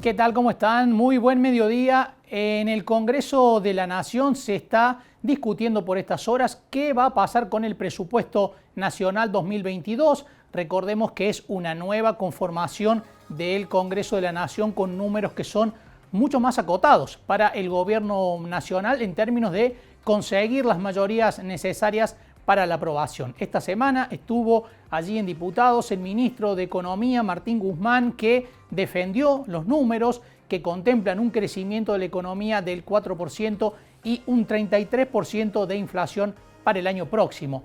¿Qué tal? ¿Cómo están? Muy buen mediodía. En el Congreso de la Nación se está discutiendo por estas horas qué va a pasar con el presupuesto nacional 2022. Recordemos que es una nueva conformación del Congreso de la Nación con números que son mucho más acotados para el gobierno nacional en términos de conseguir las mayorías necesarias para la aprobación. Esta semana estuvo allí en diputados el ministro de Economía, Martín Guzmán, que defendió los números que contemplan un crecimiento de la economía del 4% y un 33% de inflación para el año próximo.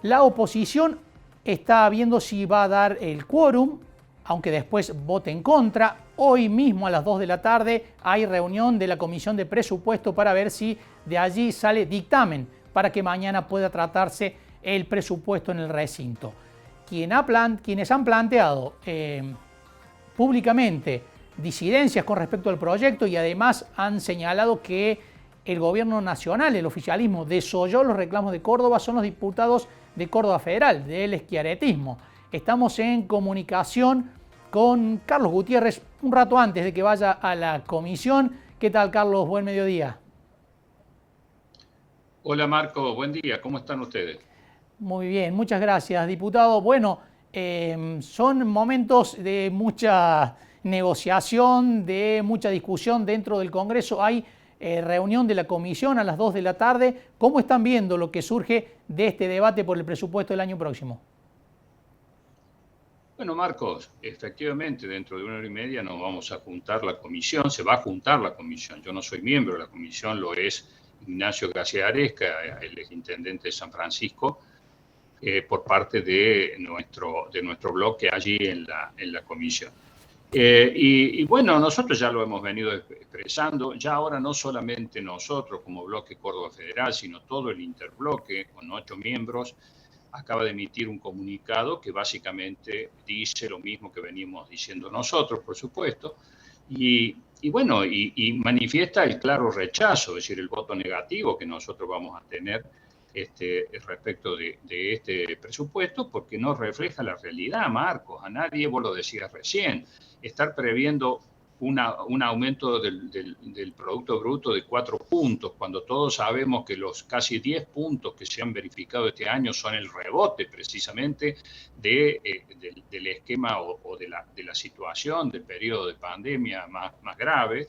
La oposición está viendo si va a dar el quórum, aunque después vote en contra. Hoy mismo a las 2 de la tarde hay reunión de la Comisión de Presupuesto para ver si de allí sale dictamen para que mañana pueda tratarse el presupuesto en el recinto. Quienes han planteado públicamente disidencias con respecto al proyecto y además han señalado que el gobierno nacional, el oficialismo, desoyó los reclamos de Córdoba son los diputados de Córdoba Federal, del schiarettismo. Estamos en comunicación con Carlos Gutiérrez un rato antes de que vaya a la comisión. ¿Qué tal, Carlos? Buen mediodía. Hola Marco, buen día, ¿cómo están ustedes? Muy bien, muchas gracias, diputado. Bueno, son momentos de mucha negociación, de mucha discusión dentro del Congreso. Hay reunión de la comisión a las 2 de la tarde. ¿Cómo están viendo lo que surge de este debate por el presupuesto del año próximo? Bueno, Marcos, efectivamente, dentro de una hora y media nos vamos a juntar la comisión, se va a juntar la comisión. Yo no soy miembro de la comisión, lo es Ignacio Gracia Aresca, el exintendente de San Francisco, por parte de nuestro bloque allí en la comisión. Y bueno, nosotros ya lo hemos venido expresando, ya ahora no solamente nosotros como bloque Córdoba Federal, sino todo el interbloque con 8 miembros, acaba de emitir un comunicado que básicamente dice lo mismo que venimos diciendo nosotros, por supuesto, y bueno, y manifiesta el claro rechazo, es decir, el voto negativo que nosotros vamos a tener respecto de este presupuesto, porque no refleja la realidad, Marcos. A nadie, vos lo decías recién, estar previendo un aumento del Producto Bruto de 4 puntos, cuando todos sabemos que los casi 10 puntos que se han verificado este año son el rebote precisamente del esquema o de la situación del periodo de pandemia más grave.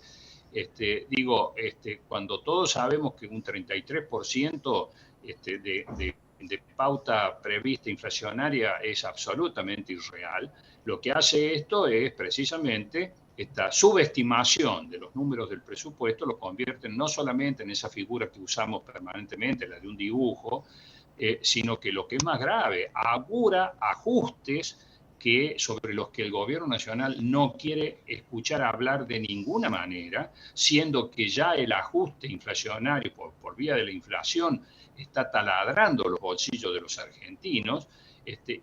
Cuando todos sabemos que un 33% de pauta prevista inflacionaria es absolutamente irreal, lo que hace esto es precisamente esta subestimación de los números del presupuesto, lo convierten no solamente en esa figura que usamos permanentemente, la de un dibujo, sino que lo que es más grave, augura ajustes sobre los que el gobierno nacional no quiere escuchar hablar de ninguna manera, siendo que ya el ajuste inflacionario por vía de la inflación está taladrando los bolsillos de los argentinos,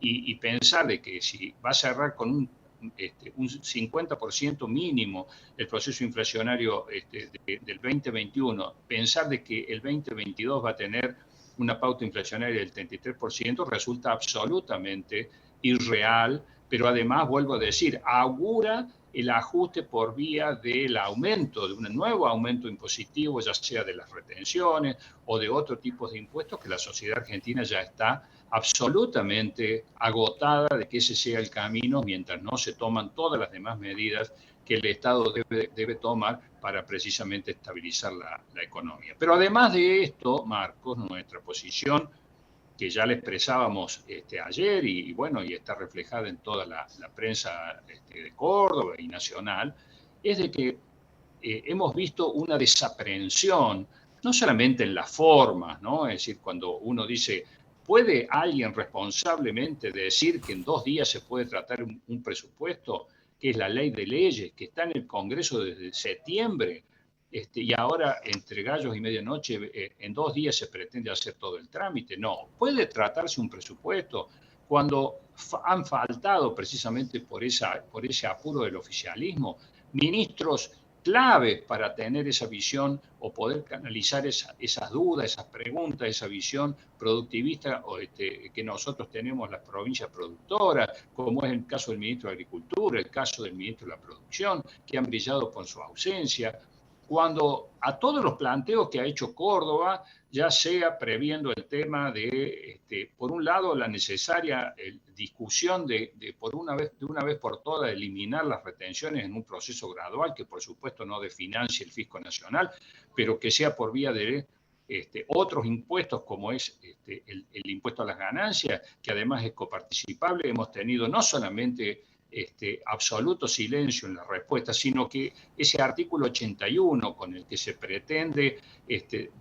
y pensar de que si va a cerrar con un 50% mínimo el proceso inflacionario del 2021, pensar de que el 2022 va a tener una pauta inflacionaria del 33% resulta absolutamente irreal, pero además, vuelvo a decir, augura el ajuste por vía del aumento, de un nuevo aumento impositivo, ya sea de las retenciones o de otro tipo de impuestos, que la sociedad argentina ya está absolutamente agotada de que ese sea el camino mientras no se toman todas las demás medidas que el Estado debe tomar para precisamente estabilizar la economía. Pero además de esto, Marcos, nuestra posición, que ya le expresábamos ayer y bueno, y está reflejada en toda la prensa de Córdoba y nacional, es de que hemos visto una desaprehensión, no solamente en las formas, ¿no? Es decir, cuando uno dice, ¿puede alguien responsablemente decir que en 2 días se puede tratar un presupuesto, que es la ley de leyes, que está en el Congreso desde septiembre, y ahora entre gallos y medianoche, en 2 días se pretende hacer todo el trámite? No, puede tratarse un presupuesto cuando han faltado precisamente por ese apuro del oficialismo ministros clave para tener esa visión o poder canalizar esas dudas, esas preguntas, esa visión productivista que nosotros tenemos las provincias productoras, como es el caso del ministro de Agricultura, el caso del ministro de la Producción, que han brillado por su ausencia, cuando a todos los planteos que ha hecho Córdoba, ya sea previendo el tema de, por un lado, la necesaria discusión de una vez por todas eliminar las retenciones en un proceso gradual, que por supuesto no desfinancie el fisco nacional, pero que sea por vía de otros impuestos como es el impuesto a las ganancias, que además es coparticipable. Hemos tenido no solamente absoluto silencio en la respuesta, sino que ese artículo 81 con el que se pretende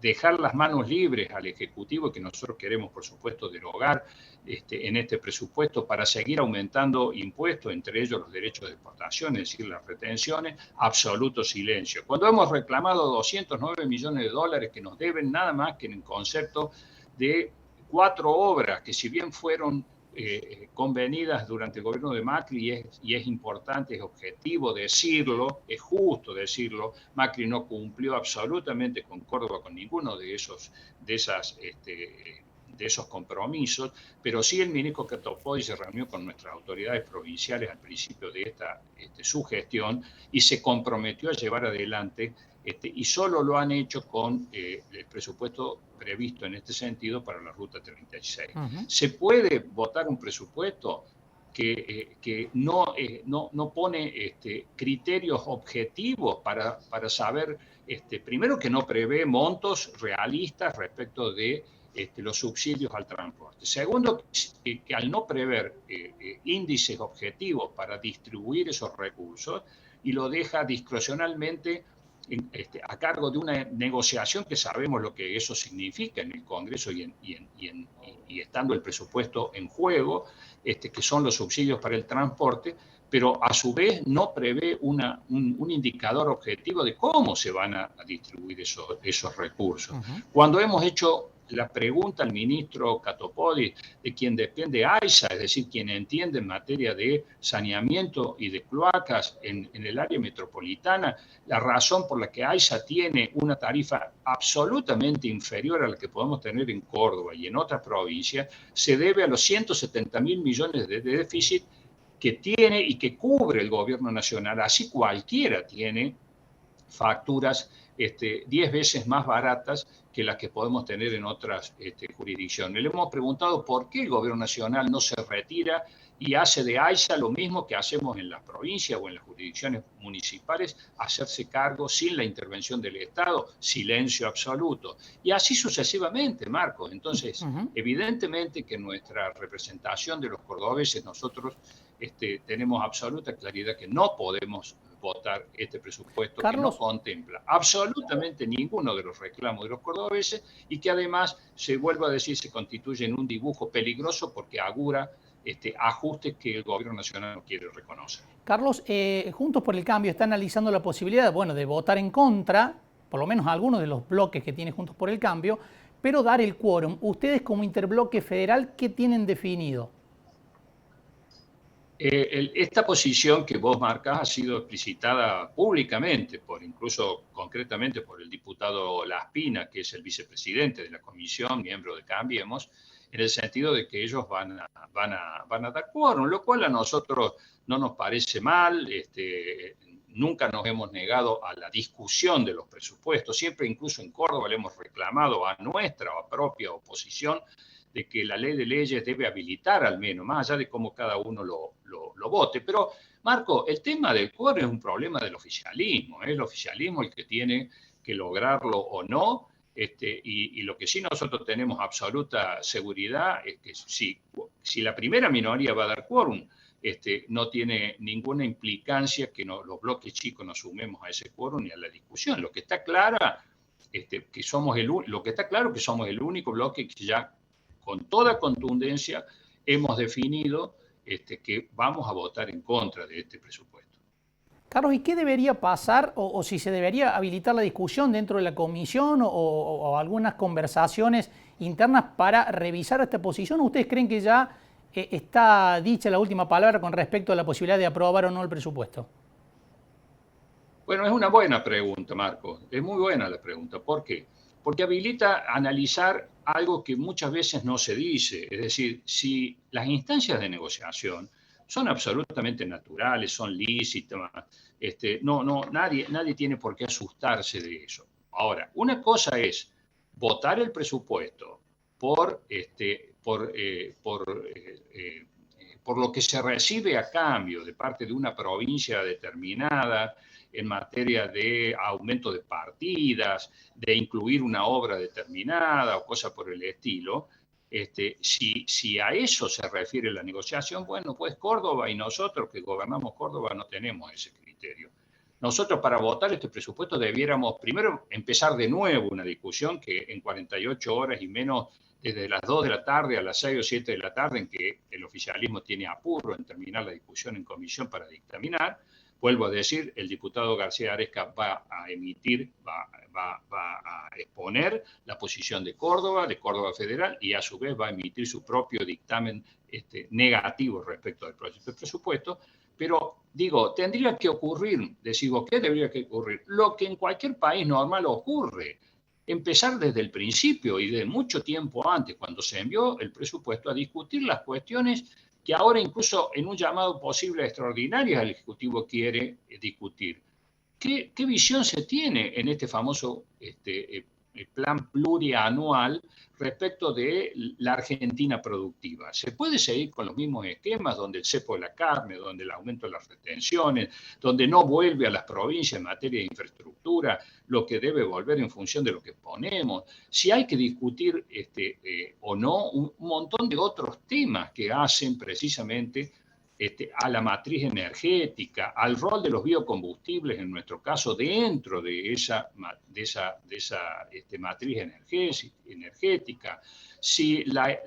dejar las manos libres al Ejecutivo, que nosotros queremos, por supuesto, derogar en este presupuesto para seguir aumentando impuestos, entre ellos los derechos de exportación, es decir, las retenciones, absoluto silencio. Cuando hemos reclamado 209 millones de dólares que nos deben, nada más que en el concepto de 4 obras que, si bien fueron convenidas durante el gobierno de Macri, y es importante, es objetivo decirlo, es justo decirlo, Macri no cumplió absolutamente con Córdoba con ninguno de esos compromisos, pero sí el ministro Catopodis se reunió con nuestras autoridades provinciales al principio de su gestión y se comprometió a llevar adelante, y solo lo han hecho con el presupuesto previsto en este sentido para la Ruta 36. ¿Se puede votar un presupuesto que no pone criterios objetivos para saber, primero, que no prevé montos realistas respecto de los subsidios al transporte? Segundo, que al no prever índices objetivos para distribuir esos recursos y lo deja discrecionalmente a cargo de una negociación que sabemos lo que eso significa en el Congreso y estando el presupuesto en juego, que son los subsidios para el transporte, pero a su vez no prevé un indicador objetivo de cómo se van a distribuir esos recursos. Cuando hemos hecho la pregunta al ministro Catopodis, de quien depende AISA, es decir, quien entiende en materia de saneamiento y de cloacas en el área metropolitana, la razón por la que AISA tiene una tarifa absolutamente inferior a la que podemos tener en Córdoba y en otras provincias, se debe a los 170.000 millones de déficit que tiene y que cubre el gobierno nacional. Así cualquiera tiene facturas 10 veces más baratas que las que podemos tener en otras jurisdicciones. Le hemos preguntado por qué el gobierno nacional no se retira y hace de AISA lo mismo que hacemos en las provincias o en las jurisdicciones municipales, hacerse cargo sin la intervención del Estado, silencio absoluto. Y así sucesivamente, Marcos. Entonces, evidentemente que nuestra representación de los cordobeses, nosotros tenemos absoluta claridad que no podemos votar este presupuesto, Carlos, que no contempla absolutamente ninguno de los reclamos de los cordobeses y que además, se vuelve a decir, se constituye en un dibujo peligroso porque augura ajustes que el gobierno nacional no quiere reconocer. Carlos, Juntos por el Cambio está analizando la posibilidad, de votar en contra, por lo menos algunos de los bloques que tiene Juntos por el Cambio, pero dar el quórum. Ustedes como interbloque federal, ¿qué tienen definido? Esta posición que vos marcas ha sido explicitada públicamente, incluso concretamente por el diputado Laspina, que es el vicepresidente de la comisión, miembro de Cambiemos, en el sentido de que ellos van a dar quórum, lo cual a nosotros no nos parece mal. Nunca nos hemos negado a la discusión de los presupuestos, siempre, incluso en Córdoba, le hemos reclamado a nuestra propia oposición de que la ley de leyes debe habilitar al menos, más allá de cómo cada uno lo vote. Pero, Marco, el tema del quórum es un problema del oficialismo, es el oficialismo el que tiene que lograrlo o no, y lo que sí nosotros tenemos absoluta seguridad es que si la primera minoría va a dar quórum, no tiene ninguna implicancia que los bloques chicos nos sumemos a ese quórum ni a la discusión. Lo que está claro que somos el único bloque que ya con toda contundencia hemos definido que vamos a votar en contra de este presupuesto. Carlos, ¿y qué debería pasar o si se debería habilitar la discusión dentro de la comisión o algunas conversaciones internas para revisar esta posición? ¿Ustedes creen que ya está dicha la última palabra con respecto a la posibilidad de aprobar o no el presupuesto? Bueno, es una buena pregunta, Marco. Es muy buena la pregunta. ¿Por qué? Porque habilita a analizar algo que muchas veces no se dice. Es decir, si las instancias de negociación son absolutamente naturales, son lícitas, nadie tiene por qué asustarse de eso. Ahora, una cosa es votar el presupuesto por lo que se recibe a cambio de parte de una provincia determinada en materia de aumento de partidas, de incluir una obra determinada o cosa por el estilo. Si a eso se refiere la negociación, bueno, pues Córdoba y nosotros que gobernamos Córdoba no tenemos ese criterio. Nosotros para votar este presupuesto debiéramos primero empezar de nuevo una discusión que en 48 horas y menos, desde las 2 de la tarde a las 6 o 7 de la tarde, en que el oficialismo tiene apuro en terminar la discusión en comisión para dictaminar. Vuelvo a decir, el diputado García Aresca va a exponer la posición de Córdoba Federal, y a su vez va a emitir su propio dictamen negativo respecto del proyecto de presupuesto. Pero digo, tendría que ocurrir, decimos, ¿qué debería que ocurrir? Lo que en cualquier país normal ocurre. Empezar desde el principio y de mucho tiempo antes, cuando se envió el presupuesto, a discutir las cuestiones que ahora incluso en un llamado posible extraordinario el Ejecutivo quiere discutir. ¿Qué visión se tiene en este famoso plan plurianual respecto de la Argentina productiva? ¿Se puede seguir con los mismos esquemas donde el cepo de la carne, donde el aumento de las retenciones, donde no vuelve a las provincias en materia de infraestructura lo que debe volver en función de lo que ponemos? Si hay que discutir o no un montón de otros temas que hacen precisamente a la matriz energética, al rol de los biocombustibles, en nuestro caso, dentro de esa matriz energética. Si la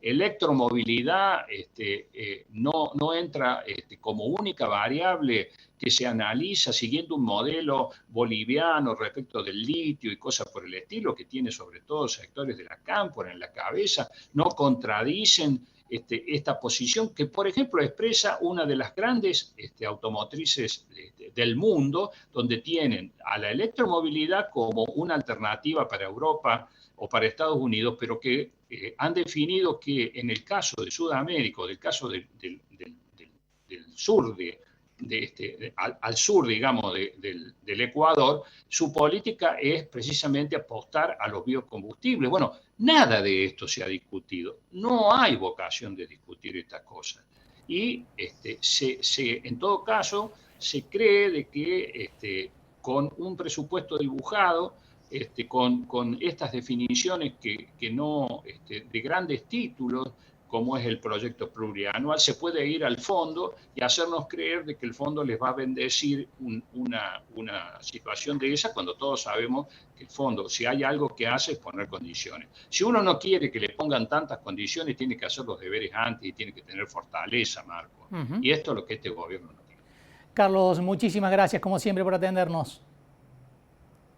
electromovilidad no entra como única variable que se analiza siguiendo un modelo boliviano respecto del litio y cosas por el estilo, que tiene sobre todo sectores de la cámpora en la cabeza, no contradicen esta posición que, por ejemplo, expresa una de las grandes automotrices del mundo, donde tienen a la electromovilidad como una alternativa para Europa o para Estados Unidos, pero que han definido que en el caso de Sudamérica, o del caso del sur al sur, digamos, del Ecuador, su política es precisamente apostar a los biocombustibles. Bueno, nada de esto se ha discutido. No hay vocación de discutir estas cosas. Y en todo caso, se cree de que con un presupuesto dibujado, con estas definiciones que no, de grandes títulos, como es el proyecto plurianual, se puede ir al fondo y hacernos creer de que el fondo les va a bendecir una situación de esa, cuando todos sabemos que el fondo, si hay algo que hace, es poner condiciones. Si uno no quiere que le pongan tantas condiciones, tiene que hacer los deberes antes y tiene que tener fortaleza, Marco. Y esto es lo que este gobierno no tiene. Carlos, muchísimas gracias, como siempre, por atendernos.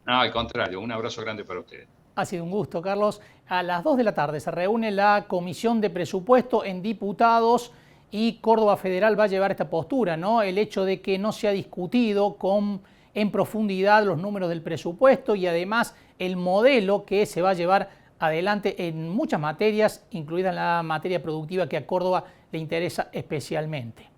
No, al contrario, un abrazo grande para ustedes. Ha sido un gusto, Carlos. A las 2 de la tarde se reúne la Comisión de Presupuesto en Diputados y Córdoba Federal va a llevar esta postura, ¿no? El hecho de que no se ha discutido en profundidad los números del presupuesto y además el modelo que se va a llevar adelante en muchas materias, incluida la materia productiva que a Córdoba le interesa especialmente.